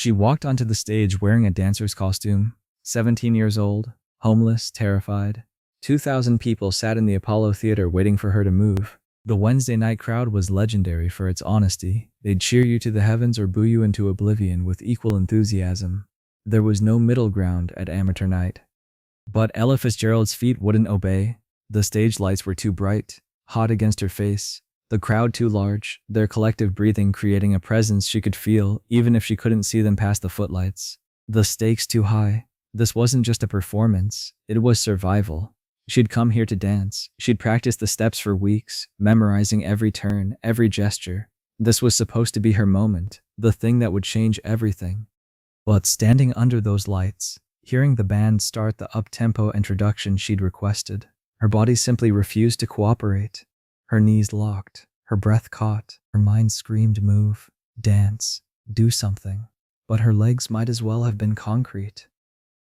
She walked onto the stage wearing a dancer's costume, 17 years old, homeless, terrified. 2,000 people sat in the Apollo Theater waiting for her to move. The Wednesday night crowd was legendary for its honesty. They'd cheer you to the heavens or boo you into oblivion with equal enthusiasm. There was no middle ground at amateur night. But Ella Fitzgerald's feet wouldn't obey. The stage lights were too bright, hot against her face. The crowd too large, their collective breathing creating a presence she could feel even if she couldn't see them past the footlights. The stakes too high. This wasn't just a performance, it was survival. She'd come here to dance. She'd practiced the steps for weeks, memorizing every turn, every gesture. This was supposed to be her moment, the thing that would change everything. But standing under those lights, hearing the band start the up-tempo introduction she'd requested, her body simply refused to cooperate. Her knees locked, her breath caught, her mind screamed move, dance, do something. But her legs might as well have been concrete.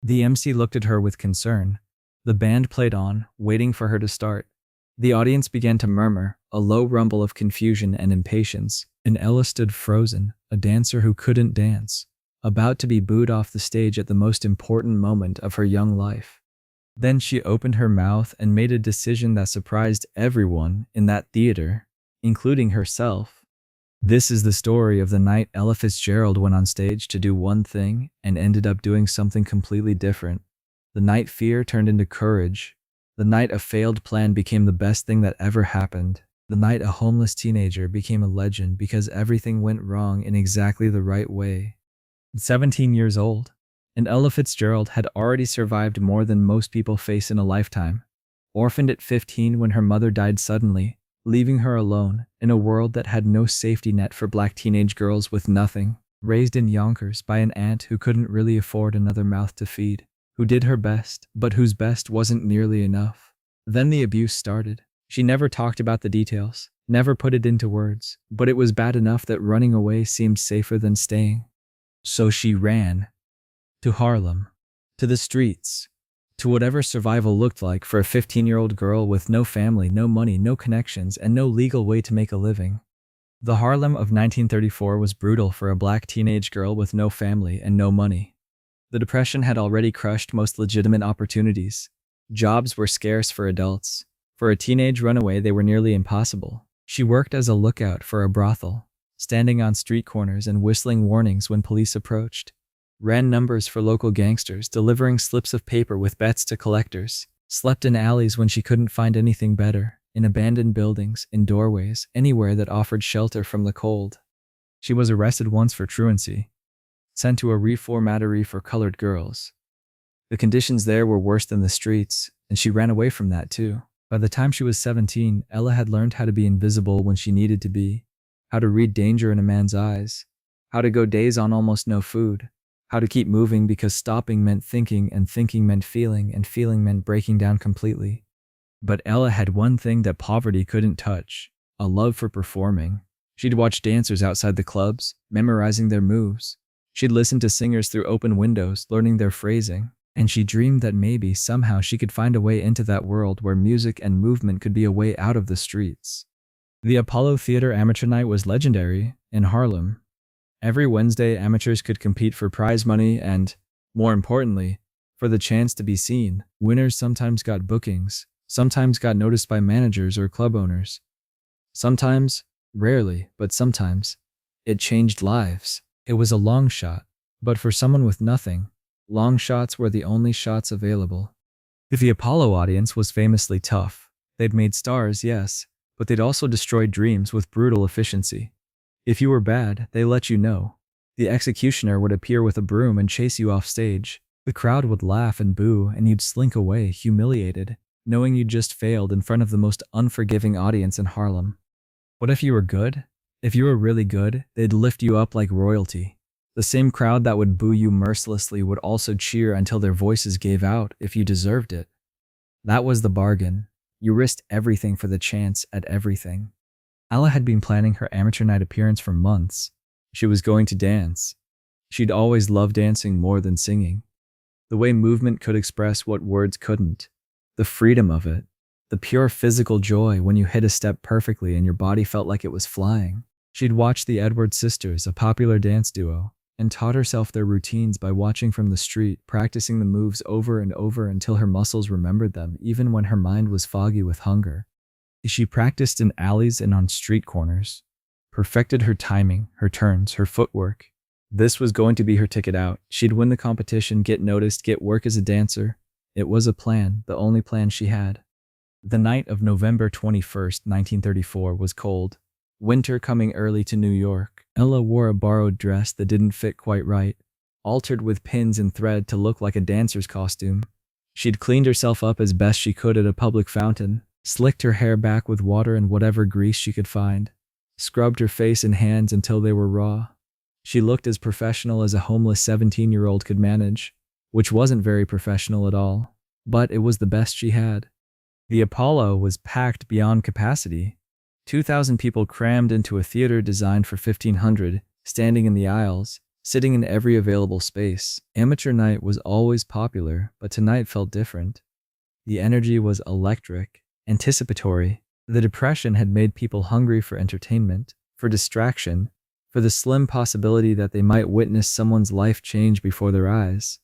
The MC looked at her with concern. The band played on, waiting for her to start. The audience began to murmur, a low rumble of confusion and impatience, and Ella stood frozen, a dancer who couldn't dance, about to be booed off the stage at the most important moment of her young life. Then she opened her mouth and made a decision that surprised everyone in that theater, including herself. This is the story of the night Ella Fitzgerald went on stage to do one thing and ended up doing something completely different. The night fear turned into courage. The night a failed plan became the best thing that ever happened. The night a homeless teenager became a legend because everything went wrong in exactly the right way. 17 years old, and Ella Fitzgerald had already survived more than most people face in a lifetime. Orphaned at 15 when her mother died suddenly, leaving her alone in a world that had no safety net for black teenage girls with nothing. Raised in Yonkers by an aunt who couldn't really afford another mouth to feed, who did her best, but whose best wasn't nearly enough. Then the abuse started. She never talked about the details, never put it into words, but it was bad enough that running away seemed safer than staying. So she ran. To Harlem. To the streets. To whatever survival looked like for a 15-year-old girl with no family, no money, no connections, and no legal way to make a living. The Harlem of 1934 was brutal for a black teenage girl with no family and no money. The Depression had already crushed most legitimate opportunities. Jobs were scarce for adults. For a teenage runaway, they were nearly impossible. She worked as a lookout for a brothel, standing on street corners and whistling warnings when police approached. Ran numbers for local gangsters, delivering slips of paper with bets to collectors. Slept in alleys when she couldn't find anything better, in abandoned buildings, in doorways, anywhere that offered shelter from the cold. She was arrested once for truancy, sent to a reformatory for colored girls. The conditions there were worse than the streets, and she ran away from that too. By the time she was 17, Ella had learned how to be invisible when she needed to be, how to read danger in a man's eyes, how to go days on almost no food, how to keep moving because stopping meant thinking and thinking meant feeling and feeling meant breaking down completely. But Ella had one thing that poverty couldn't touch, a love for performing. She'd watch dancers outside the clubs, memorizing their moves. She'd listen to singers through open windows, learning their phrasing. And she dreamed that maybe somehow she could find a way into that world where music and movement could be a way out of the streets. The Apollo Theater Amateur Night was legendary in Harlem. Every Wednesday, amateurs could compete for prize money and, more importantly, for the chance to be seen. Winners sometimes got bookings, sometimes got noticed by managers or club owners. Sometimes, rarely, but sometimes, it changed lives. It was a long shot, but for someone with nothing, long shots were the only shots available. The Apollo audience was famously tough. They'd made stars, yes, but they'd also destroyed dreams with brutal efficiency. If you were bad, they let you know. The executioner would appear with a broom and chase you off stage. The crowd would laugh and boo, and you'd slink away, humiliated, knowing you'd just failed in front of the most unforgiving audience in Harlem. What if you were good? If you were really good, they'd lift you up like royalty. The same crowd that would boo you mercilessly would also cheer until their voices gave out if you deserved it. That was the bargain. You risked everything for the chance at everything. Ella had been planning her amateur night appearance for months. She was going to dance. She'd always loved dancing more than singing. The way movement could express what words couldn't. The freedom of it. The pure physical joy when you hit a step perfectly and your body felt like it was flying. She'd watched the Edwards sisters, a popular dance duo, and taught herself their routines by watching from the street, practicing the moves over and over until her muscles remembered them even when her mind was foggy with hunger. She practiced in alleys and on street corners, perfected her timing, her turns, her footwork. This was going to be her ticket out. She'd win the competition, get noticed, get work as a dancer. It was a plan, the only plan she had. The night of November 21st, 1934 was cold. Winter coming early to New York. Ella wore a borrowed dress that didn't fit quite right, altered with pins and thread to look like a dancer's costume. She'd cleaned herself up as best she could at a public fountain, slicked her hair back with water and whatever grease she could find, scrubbed her face and hands until they were raw. She looked as professional as a homeless 17-year-old could manage, which wasn't very professional at all, but it was the best she had. The Apollo was packed beyond capacity. 2,000 people crammed into a theater designed for 1,500, standing in the aisles, sitting in every available space. Amateur night was always popular, but tonight felt different. The energy was electric, anticipatory. The depression had made people hungry for entertainment, for distraction, for the slim possibility that they might witness someone's life change before their eyes.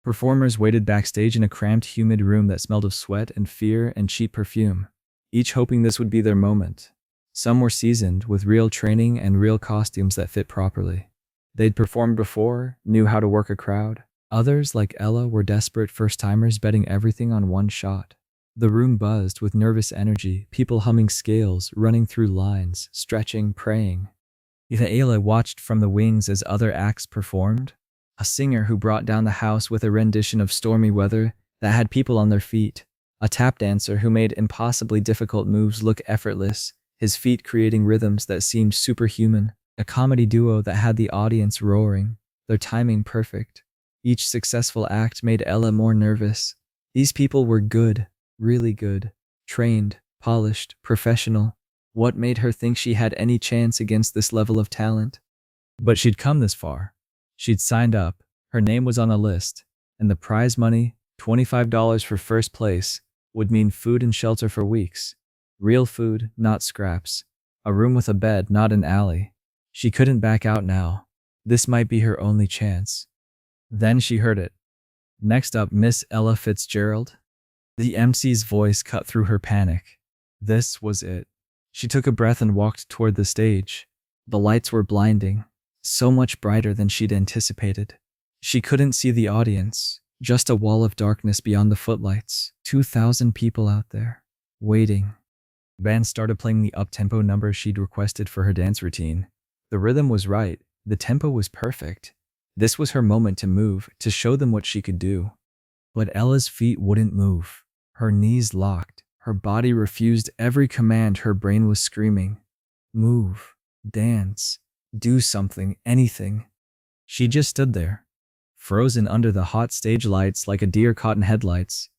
Performers waited backstage in a cramped, humid room that smelled of sweat and fear and cheap perfume, each hoping this would be their moment. Some were seasoned, with real training and real costumes that fit properly. They'd performed before, knew how to work a crowd. Others, like Ella, were desperate first-timers betting everything on one shot. The room buzzed with nervous energy, people humming scales, running through lines, stretching, praying. Ella watched from the wings as other acts performed. A singer who brought down the house with a rendition of Stormy Weather that had people on their feet. A tap dancer who made impossibly difficult moves look effortless, his feet creating rhythms that seemed superhuman. A comedy duo that had the audience roaring, their timing perfect. Each successful act made Ella more nervous. These people were good, really good, trained, polished, professional. What made her think she had any chance against this level of talent? But she'd come this far. She'd signed up, her name was on a list, and the prize money, $25 for first place, would mean food and shelter for weeks. Real food, not scraps. A room with a bed, not an alley. She couldn't back out now. This might be her only chance. Then she heard it. Next up, Miss Ella Fitzgerald. The MC's voice cut through her panic. This was it. She took a breath and walked toward the stage. The lights were blinding, so much brighter than she'd anticipated. She couldn't see the audience, just a wall of darkness beyond the footlights. 2,000 people out there, waiting. The band started playing the up-tempo number she'd requested for her dance routine. The rhythm was right, the tempo was perfect. This was her moment to move, to show them what she could do. But Ella's feet wouldn't move. Her knees locked. Her body refused every command. Her brain was screaming. Move, dance, do something, anything. She just stood there, frozen under the hot stage lights like a deer caught in headlights.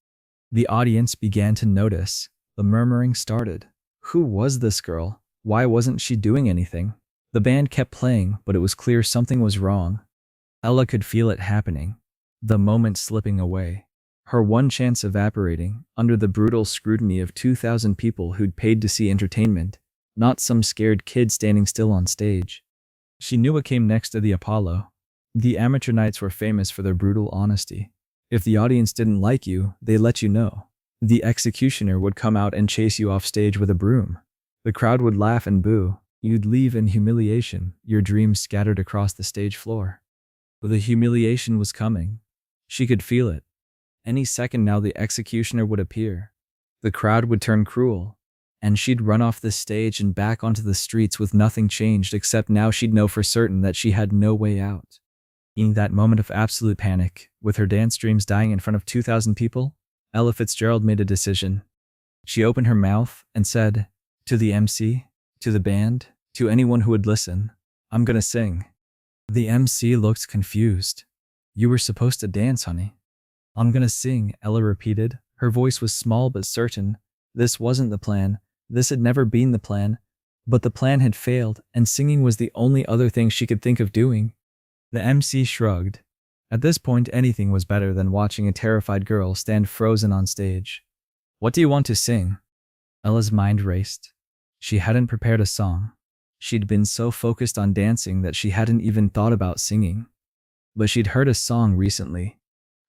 The audience began to notice. The murmuring started. Who was this girl? Why wasn't she doing anything? The band kept playing, but it was clear something was wrong. Ella could feel it happening. The moment slipping away. Her one chance evaporating under the brutal scrutiny of 2,000 people who'd paid to see entertainment, not some scared kid standing still on stage. She knew what came next to the Apollo. The amateur nights were famous for their brutal honesty. If the audience didn't like you, they let you know. The executioner would come out and chase you off stage with a broom. The crowd would laugh and boo. You'd leave in humiliation, your dreams scattered across the stage floor. But the humiliation was coming. She could feel it. Any second now the executioner would appear. The crowd would turn cruel, and she'd run off the stage and back onto the streets with nothing changed except now she'd know for certain that she had no way out. In that moment of absolute panic, with her dance dreams dying in front of 2,000 people, Ella Fitzgerald made a decision. She opened her mouth and said, to the MC, to the band, to anyone who would listen, I'm gonna sing. The MC looked confused. You were supposed to dance, honey. I'm gonna sing, Ella repeated. Her voice was small but certain. This wasn't the plan. This had never been the plan. But the plan had failed, and singing was the only other thing she could think of doing. The MC shrugged. At this point, anything was better than watching a terrified girl stand frozen on stage. What do you want to sing? Ella's mind raced. She hadn't prepared a song. She'd been so focused on dancing that she hadn't even thought about singing. but she'd heard a song recently.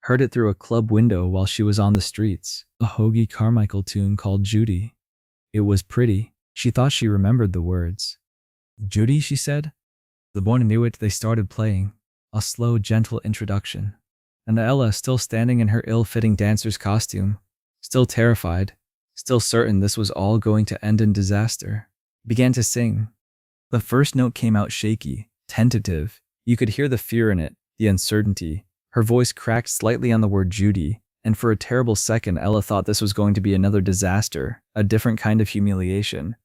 Heard it through a club window while she was on the streets. A Hoagie Carmichael tune called Judy. It was pretty. She thought she remembered the words. Judy, she said. The boy knew it. They started playing. A slow, gentle introduction. And Ella, still standing in her ill-fitting dancer's costume, still terrified, still certain this was all going to end in disaster, began to sing. The first note came out shaky, tentative. You could hear the fear in it, the uncertainty. Her voice cracked slightly on the word Judy, and for a terrible second Ella thought this was going to be another disaster, a different kind of humiliation.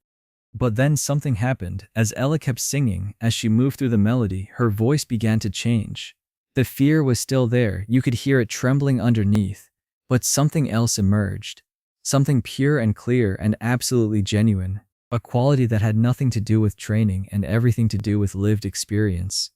But then something happened. As Ella kept singing, as she moved through the melody, her voice began to change. The fear was still there, you could hear it trembling underneath, but something else emerged. Something pure and clear and absolutely genuine, a quality that had nothing to do with training and everything to do with lived experience.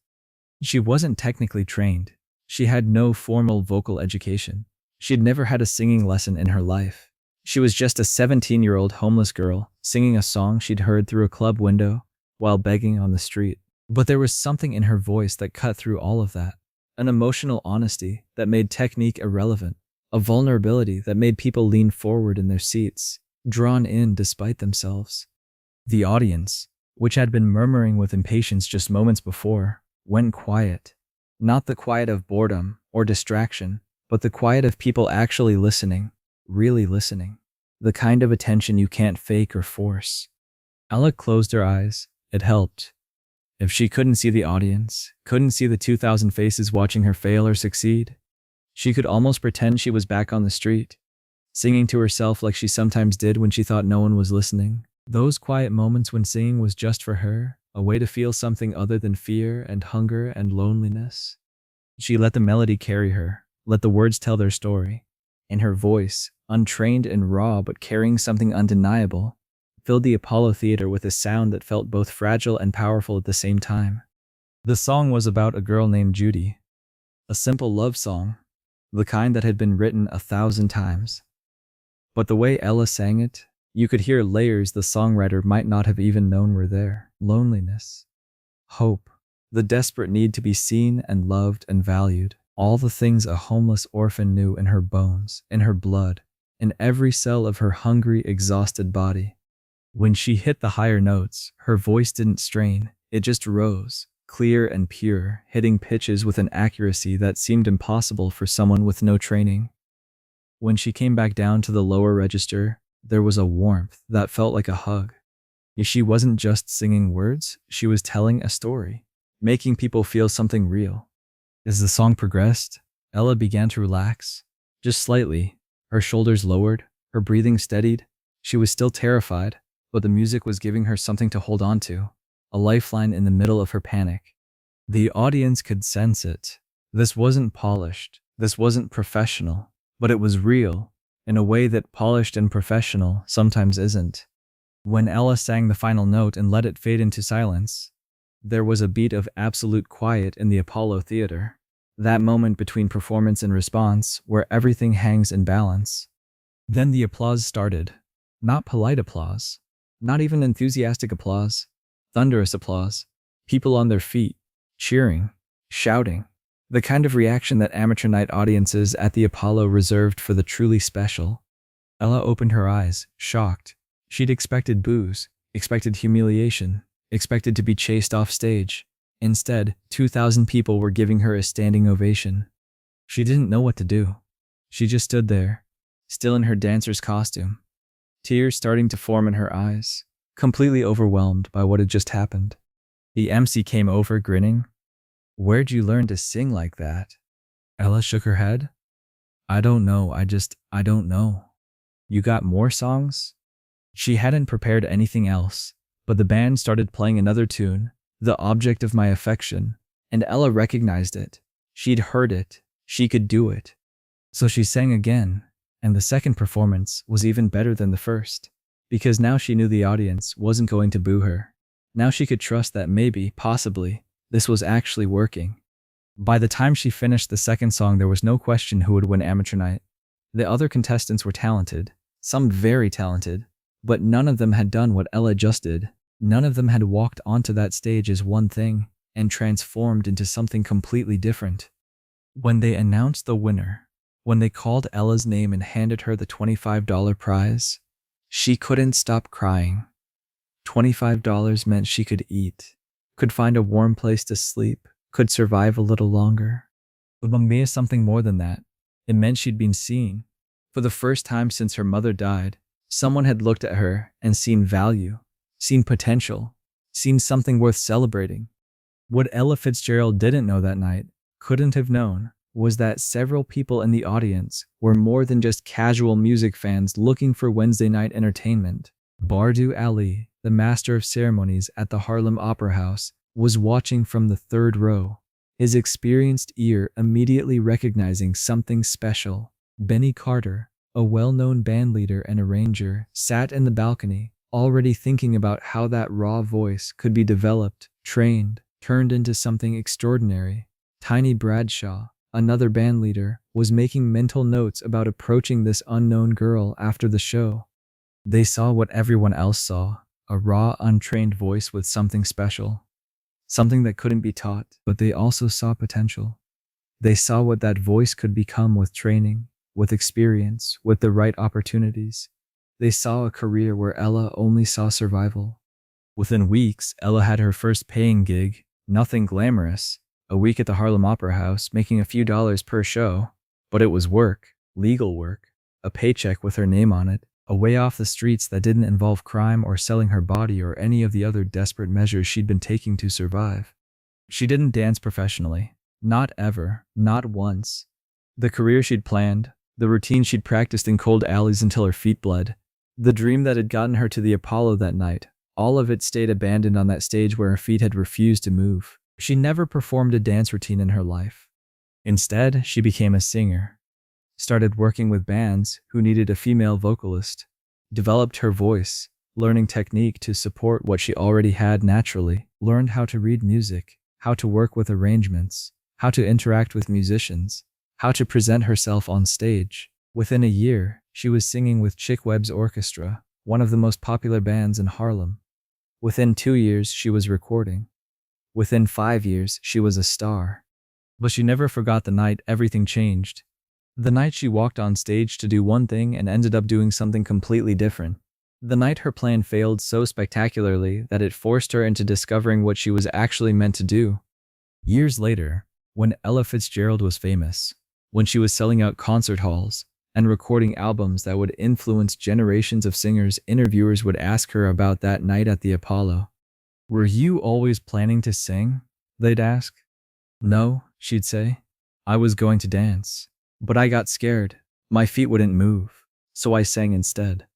She wasn't technically trained. She had no formal vocal education. She'd never had a singing lesson in her life. She was just a 17-year-old homeless girl singing a song she'd heard through a club window while begging on the street. But there was something in her voice that cut through all of that. An emotional honesty that made technique irrelevant. A vulnerability that made people lean forward in their seats, drawn in despite themselves. The audience, which had been murmuring with impatience just moments before, went quiet. Not the quiet of boredom or distraction, but the quiet of people actually listening, really listening. The kind of attention you can't fake or force. Ella closed her eyes. It helped. If she couldn't see the audience, couldn't see the 2,000 faces watching her fail or succeed, she could almost pretend she was back on the street, singing to herself like she sometimes did when she thought no one was listening. Those quiet moments when singing was just for her, a way to feel something other than fear and hunger and loneliness. She let the melody carry her, let the words tell their story. And her voice, untrained and raw but carrying something undeniable, filled the Apollo Theater with a sound that felt both fragile and powerful at the same time. The song was about a girl named Judy. A simple love song, the kind that had been written 1,000 times. But the way Ella sang it, you could hear layers the songwriter might not have even known were there. Loneliness, hope, the desperate need to be seen and loved and valued. All the things a homeless orphan knew in her bones, in her blood, in every cell of her hungry, exhausted body. When she hit the higher notes, her voice didn't strain, it just rose, clear and pure, hitting pitches with an accuracy that seemed impossible for someone with no training. When she came back down to the lower register, there was a warmth that felt like a hug. She wasn't just singing words, she was telling a story, making people feel something real. As the song progressed, Ella began to relax, just slightly. Her shoulders lowered, her breathing steadied. She was still terrified, but the music was giving her something to hold on to, a lifeline in the middle of her panic. The audience could sense it. This wasn't polished, this wasn't professional, but it was real, in a way that polished and professional sometimes isn't. When Ella sang the final note and let it fade into silence, there was a beat of absolute quiet in the Apollo Theater. That moment between performance and response, where everything hangs in balance. Then the applause started. Not polite applause. Not even enthusiastic applause. Thunderous applause. People on their feet, cheering, shouting. The kind of reaction that amateur night audiences at the Apollo reserved for the truly special. Ella opened her eyes, shocked. She'd expected boos, expected humiliation, expected to be chased off stage. Instead, 2,000 people were giving her a standing ovation. She didn't know what to do. She just stood there, still in her dancer's costume, tears starting to form in her eyes, completely overwhelmed by what had just happened. The MC came over, grinning. "Where'd you learn to sing like that?" Ella shook her head. "I don't know, I don't know." "You got more songs?" She hadn't prepared anything else, but the band started playing another tune, The Object of My Affection, and Ella recognized it. She'd heard it. She could do it. So she sang again, and the second performance was even better than the first, because now she knew the audience wasn't going to boo her. Now she could trust that maybe, possibly, this was actually working. By the time she finished the second song, there was no question who would win amateur night. The other contestants were talented, some very talented, but none of them had done what Ella just did. None of them had walked onto that stage as one thing and transformed into something completely different. When they announced the winner, when they called Ella's name and handed her the $25 prize, she couldn't stop crying. $25 meant she could eat, could find a warm place to sleep, could survive a little longer. But Mumia is something more than that. It meant she'd been seen. For the first time since her mother died, someone had looked at her and seen value, seen potential, seen something worth celebrating. What Ella Fitzgerald didn't know that night, couldn't have known, was that several people in the audience were more than just casual music fans looking for Wednesday night entertainment. Bardu Ali, the master of ceremonies at the Harlem Opera House, was watching from the third row, his experienced ear immediately recognizing something special. Benny Carter, a well-known bandleader and arranger, sat in the balcony, already thinking about how that raw voice could be developed, trained, turned into something extraordinary. Tiny Bradshaw, another bandleader, was making mental notes about approaching this unknown girl after the show. They saw what everyone else saw, a raw, untrained voice with something special. Something that couldn't be taught, but they also saw potential. They saw what that voice could become with training, with experience, with the right opportunities. They saw a career where Ella only saw survival. Within weeks, Ella had her first paying gig, nothing glamorous, a week at the Harlem Opera House, making a few dollars per show. But it was work, legal work, a paycheck with her name on it, a way off the streets that didn't involve crime or selling her body or any of the other desperate measures she'd been taking to survive. She didn't dance professionally. Not ever, not once. The career she'd planned, the routine she'd practiced in cold alleys until her feet bled, the dream that had gotten her to the Apollo that night, all of it stayed abandoned on that stage where her feet had refused to move. She never performed a dance routine in her life. Instead, she became a singer, started working with bands who needed a female vocalist, developed her voice, learning technique to support what she already had naturally, learned how to read music, how to work with arrangements, how to interact with musicians, how to present herself on stage. Within a year, she was singing with Chick Webb's orchestra, one of the most popular bands in Harlem. Within 2 years, she was recording. Within 5 years, she was a star. But she never forgot the night everything changed. The night she walked on stage to do one thing and ended up doing something completely different. The night her plan failed so spectacularly that it forced her into discovering what she was actually meant to do. Years later, when Ella Fitzgerald was famous, when she was selling out concert halls and recording albums that would influence generations of singers, interviewers would ask her about that night at the Apollo. "Were you always planning to sing?" they'd ask. "No," she'd say. "I was going to dance. But I got scared. My feet wouldn't move. So I sang instead."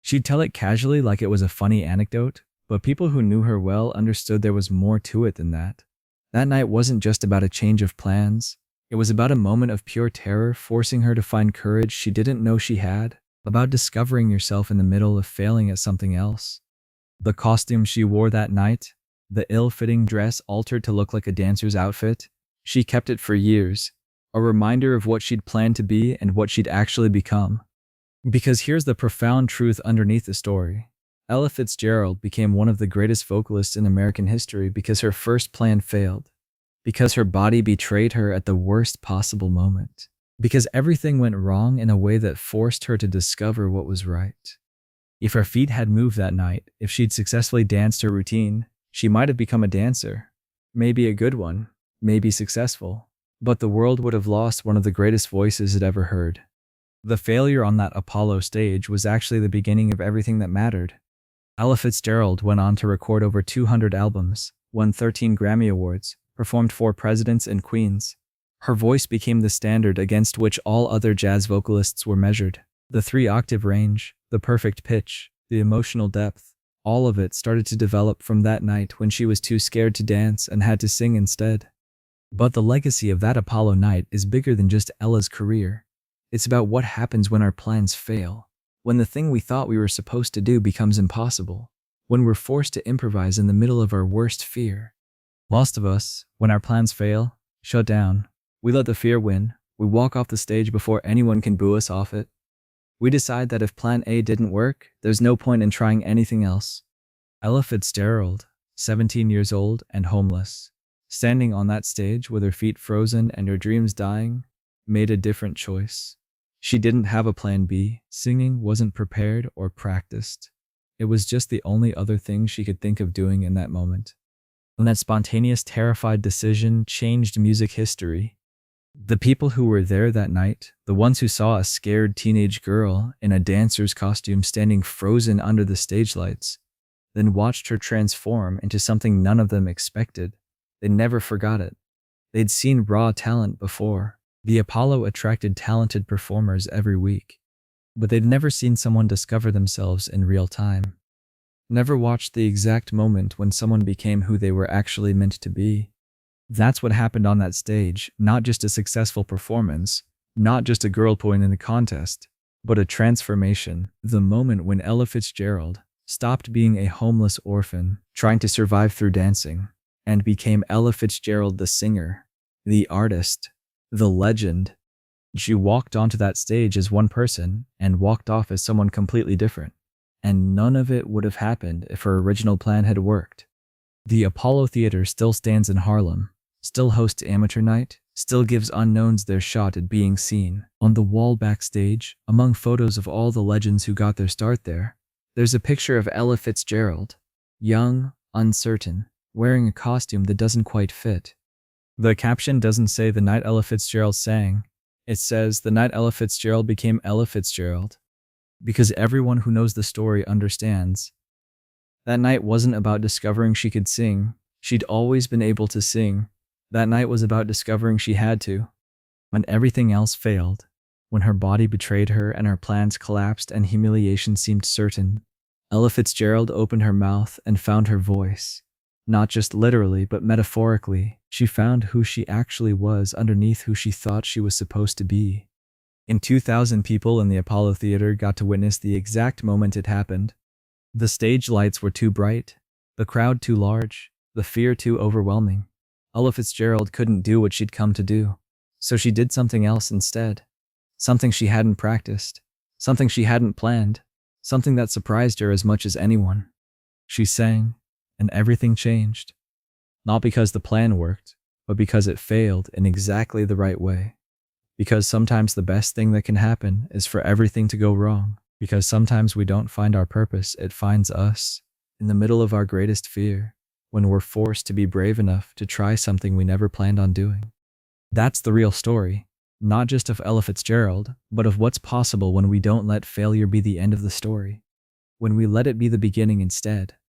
She'd tell it casually like it was a funny anecdote, but people who knew her well understood there was more to it than that. That night wasn't just about a change of plans. It was about a moment of pure terror forcing her to find courage she didn't know she had, about discovering yourself in the middle of failing at something else. The costume she wore that night, the ill-fitting dress altered to look like a dancer's outfit, she kept it for years, a reminder of what she'd planned to be and what she'd actually become. Because here's the profound truth underneath the story. Ella Fitzgerald became one of the greatest vocalists in American history because her first plan failed, because her body betrayed her at the worst possible moment, because everything went wrong in a way that forced her to discover what was right. If her feet had moved that night, if she'd successfully danced her routine, she might have become a dancer. Maybe a good one, maybe successful. But the world would have lost one of the greatest voices it ever heard. The failure on that Apollo stage was actually the beginning of everything that mattered. Ella Fitzgerald went on to record over 200 albums, won 13 Grammy Awards, performed for presidents and queens. Her voice became the standard against which all other jazz vocalists were measured. The 3-octave range, the perfect pitch, the emotional depth, all of it started to develop from that night when she was too scared to dance and had to sing instead. But the legacy of that Apollo night is bigger than just Ella's career. It's about what happens when our plans fail, when the thing we thought we were supposed to do becomes impossible, when we're forced to improvise in the middle of our worst fear. Most of us, when our plans fail, shut down. We let the fear win. We walk off the stage before anyone can boo us off it. We decide that if plan A didn't work, there's no point in trying anything else. Ella Fitzgerald, 17 years old and homeless, standing on that stage with her feet frozen and her dreams dying, made a different choice. She didn't have a plan B. Singing wasn't prepared or practiced. It was just the only other thing she could think of doing in that moment. And that spontaneous, terrified decision changed music history. The people who were there that night, the ones who saw a scared teenage girl in a dancer's costume standing frozen under the stage lights, then watched her transform into something none of them expected. They never forgot it. They'd seen raw talent before. The Apollo attracted talented performers every week, but they'd never seen someone discover themselves in real time. Never watched the exact moment when someone became who they were actually meant to be. That's what happened on that stage, not just a successful performance, not just a girl winning the contest, but a transformation. The moment when Ella Fitzgerald stopped being a homeless orphan, trying to survive through dancing, and became Ella Fitzgerald, the singer, the artist, the legend. She walked onto that stage as one person and walked off as someone completely different. And none of it would have happened if her original plan had worked. The Apollo Theater still stands in Harlem, still hosts amateur night, still gives unknowns their shot at being seen. On the wall backstage, among photos of all the legends who got their start there, there's a picture of Ella Fitzgerald, young, uncertain, wearing a costume that doesn't quite fit. The caption doesn't say the night Ella Fitzgerald sang. It says the night Ella Fitzgerald became Ella Fitzgerald. Because everyone who knows the story understands. That night wasn't about discovering she could sing. She'd always been able to sing. That night was about discovering she had to. When everything else failed, when her body betrayed her and her plans collapsed and humiliation seemed certain, Ella Fitzgerald opened her mouth and found her voice. Not just literally, but metaphorically. She found who she actually was underneath who she thought she was supposed to be. In 2,000 people in the Apollo Theater got to witness the exact moment it happened. The stage lights were too bright, the crowd too large, the fear too overwhelming. Ella Fitzgerald couldn't do what she'd come to do, so she did something else instead. Something she hadn't practiced, something she hadn't planned, something that surprised her as much as anyone. She sang, and everything changed. Not because the plan worked, but because it failed in exactly the right way. Because sometimes the best thing that can happen is for everything to go wrong. Because sometimes we don't find our purpose, it finds us. In the middle of our greatest fear, when we're forced to be brave enough to try something we never planned on doing. That's the real story, not just of Ella Fitzgerald, but of what's possible when we don't let failure be the end of the story. When we let it be the beginning instead.